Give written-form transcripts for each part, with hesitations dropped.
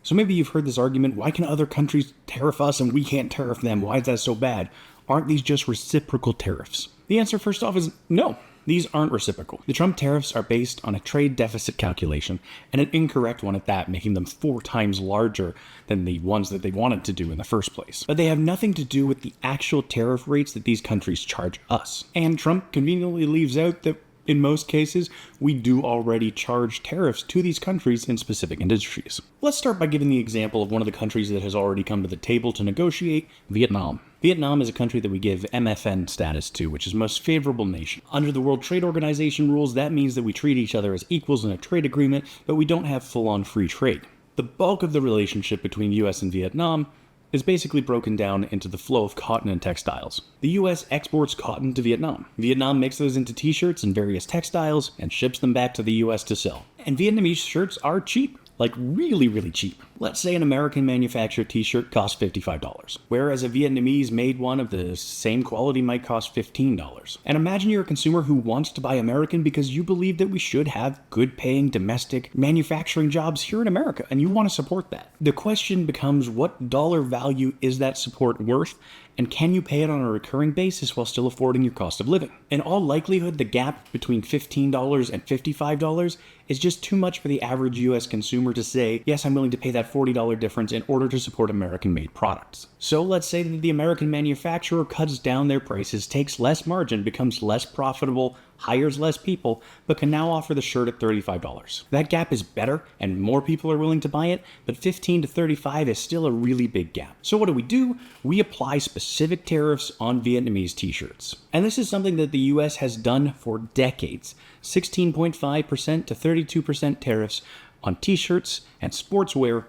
So maybe you've heard this argument, why can other countries tariff us and we can't tariff them? Why is that so bad? Aren't these just reciprocal tariffs? The answer first off is no. These aren't reciprocal. The Trump tariffs are based on a trade deficit calculation, and an incorrect one at that, making them 4 times larger than the ones that they wanted to do in the first place. But they have nothing to do with the actual tariff rates that these countries charge us. And Trump conveniently leaves out that in most cases, we do already charge tariffs to these countries in specific industries. Let's start by giving the example of one of the countries that has already come to the table to negotiate, Vietnam. Vietnam is a country that we give MFN status to, which is most favorable nation. Under the World Trade Organization rules, that means that we treat each other as equals in a trade agreement, but we don't have full-on free trade. The bulk of the relationship between US and Vietnam is basically broken down into the flow of cotton and textiles. The US exports cotton to Vietnam. Vietnam makes those into t-shirts and various textiles and ships them back to the US to sell. And Vietnamese shirts are cheap. Like really, really cheap. Let's say an American manufactured t-shirt costs $55, whereas a Vietnamese made one of the same quality might cost $15. And imagine you're a consumer who wants to buy American because you believe that we should have good paying domestic manufacturing jobs here in America, and you want to support that. The question becomes, what dollar value is that support worth? And can you pay it on a recurring basis while still affording your cost of living? In all likelihood, the gap between $15 and $55 is just too much for the average US consumer to say, yes, I'm willing to pay that $40 difference in order to support American-made products. So let's say that the American manufacturer cuts down their prices, takes less margin, becomes less profitable, hires less people, but can now offer the shirt at $35. That gap is better and more people are willing to buy it, but $15 to $35 is still a really big gap. So what do? We apply specific tariffs on Vietnamese t-shirts. And this is something that the US has done for decades. 16.5% to 32% tariffs on t-shirts and sportswear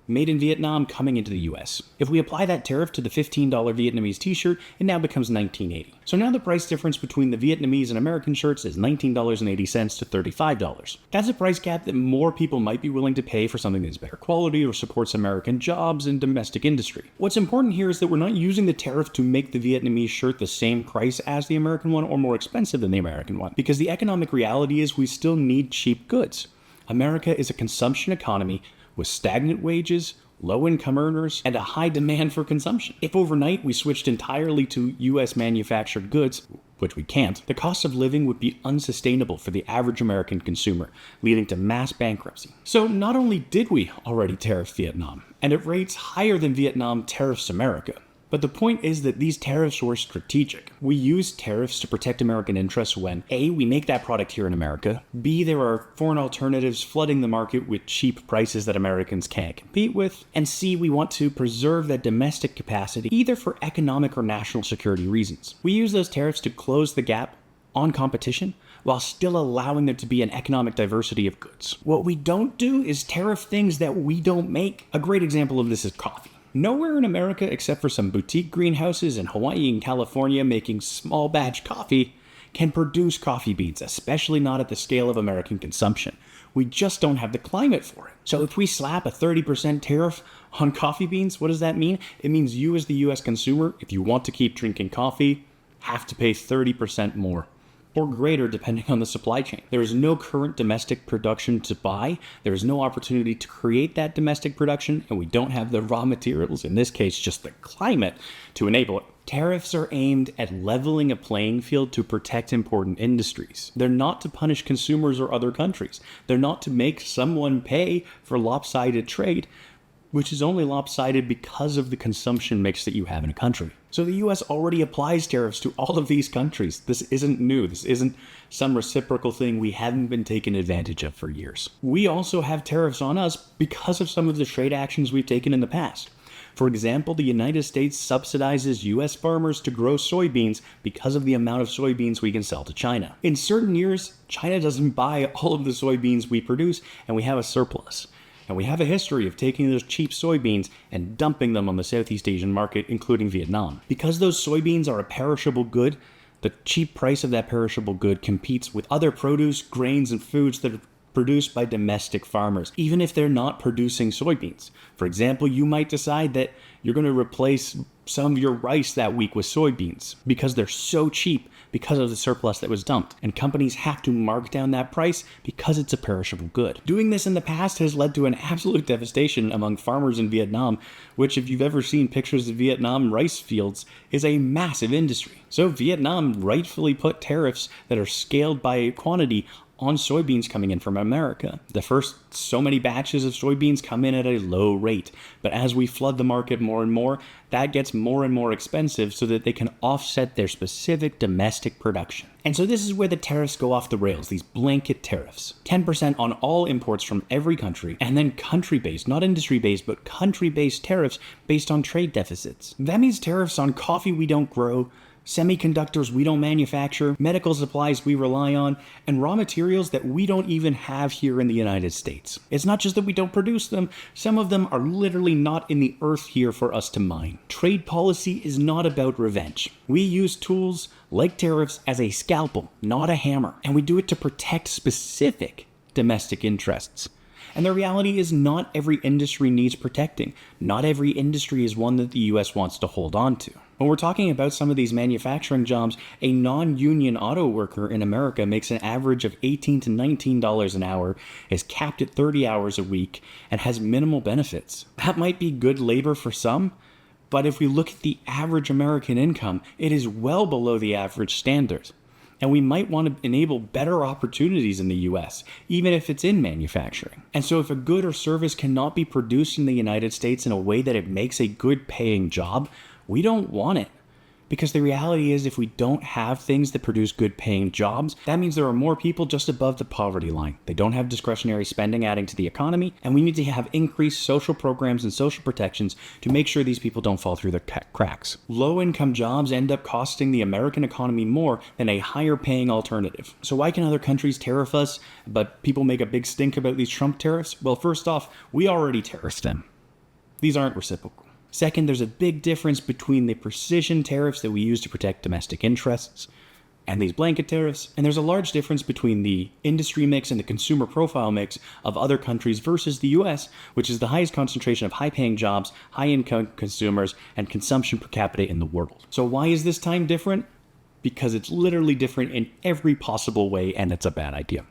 made in Vietnam coming into the US. If we apply that tariff to the $15 Vietnamese t-shirt, it now becomes $19.80. So now the price difference between the Vietnamese and American shirts is $19.80 to $35. That's a price gap that more people might be willing to pay for something that's better quality or supports American jobs and domestic industry. What's important here is that we're not using the tariff to make the Vietnamese shirt the same price as the American one or more expensive than the American one, because the economic reality is we still need cheap goods. America is a consumption economy with stagnant wages, low-income earners, and a high demand for consumption. If overnight we switched entirely to US manufactured goods, which we can't, the cost of living would be unsustainable for the average American consumer, leading to mass bankruptcy. So not only did we already tariff Vietnam, and at rates higher than Vietnam tariffs America, but the point is that these tariffs were strategic. We use tariffs to protect American interests when A, we make that product here in America, B, there are foreign alternatives flooding the market with cheap prices that Americans can't compete with, and C, we want to preserve that domestic capacity either for economic or national security reasons. We use those tariffs to close the gap on competition while still allowing there to be an economic diversity of goods. What we don't do is tariff things that we don't make. A great example of this is coffee. Nowhere in America, except for some boutique greenhouses in Hawaii and California making small batch coffee, can produce coffee beans, especially not at the scale of American consumption. We just don't have the climate for it. So if we slap a 30% tariff on coffee beans, what does that mean? It means you as the US consumer, if you want to keep drinking coffee, have to pay 30% more. Or greater depending on the supply chain. There is no current domestic production to buy, there is no opportunity to create that domestic production, and we don't have the raw materials, in this case just the climate, to enable it. Tariffs are aimed at leveling a playing field to protect important industries. They're not to punish consumers or other countries. They're not to make someone pay for lopsided trade, which is only lopsided because of the consumption mix that you have in a country. So the US already applies tariffs to all of these countries. This isn't new. This isn't some reciprocal thing we haven't been taken advantage of for years. We also have tariffs on us because of some of the trade actions we've taken in the past. For example, the United States subsidizes US farmers to grow soybeans because of the amount of soybeans we can sell to China. In certain years, China doesn't buy all of the soybeans we produce, and we have a surplus. And we have a history of taking those cheap soybeans and dumping them on the Southeast Asian market, including Vietnam. Because those soybeans are a perishable good, the cheap price of that perishable good competes with other produce, grains, and foods that produced by domestic farmers, even if they're not producing soybeans. For example, you might decide that you're going to replace some of your rice that week with soybeans because they're so cheap because of the surplus that was dumped. And companies have to mark down that price because it's a perishable good. Doing this in the past has led to an absolute devastation among farmers in Vietnam, which, if you've ever seen pictures of Vietnam rice fields, is a massive industry. So Vietnam rightfully put tariffs that are scaled by quantity on soybeans coming in from America. The first so many batches of soybeans come in at a low rate, but as we flood the market more and more, that gets more and more expensive so that they can offset their specific domestic production. And so this is where the tariffs go off the rails, these blanket tariffs. 10% on all imports from every country, and then country-based, not industry-based, but country-based tariffs based on trade deficits. That means tariffs on coffee we don't grow, semiconductors we don't manufacture, medical supplies we rely on, and raw materials that we don't even have here in the United States. It's not just that we don't produce them, some of them are literally not in the earth here for us to mine. Trade policy is not about revenge. We use tools like tariffs as a scalpel, not a hammer, and we do it to protect specific domestic interests. And the reality is not every industry needs protecting. Not every industry is one that the US wants to hold on to. When we're talking about some of these manufacturing jobs, a non-union auto worker in America makes an average of $18 to $19 an hour, is capped at 30 hours a week, and has minimal benefits. That might be good labor for some, but if we look at the average American income, it is well below the average standard. And we might want to enable better opportunities in the US, even if it's in manufacturing. And so if a good or service cannot be produced in the United States in a way that it makes a good paying job, we don't want it. Because the reality is, if we don't have things that produce good paying jobs, that means there are more people just above the poverty line. They don't have discretionary spending adding to the economy, and we need to have increased social programs and social protections to make sure these people don't fall through the cracks. Low income jobs end up costing the American economy more than a higher paying alternative. So why can other countries tariff us, but people make a big stink about these Trump tariffs? Well, first off, we already tariffed them. These aren't reciprocal. Second, there's a big difference between the precision tariffs that we use to protect domestic interests and these blanket tariffs, and there's a large difference between the industry mix and the consumer profile mix of other countries versus the US, which is the highest concentration of high-paying jobs, high-income consumers, and consumption per capita in the world. So why is this time different? Because it's literally different in every possible way, and it's a bad idea.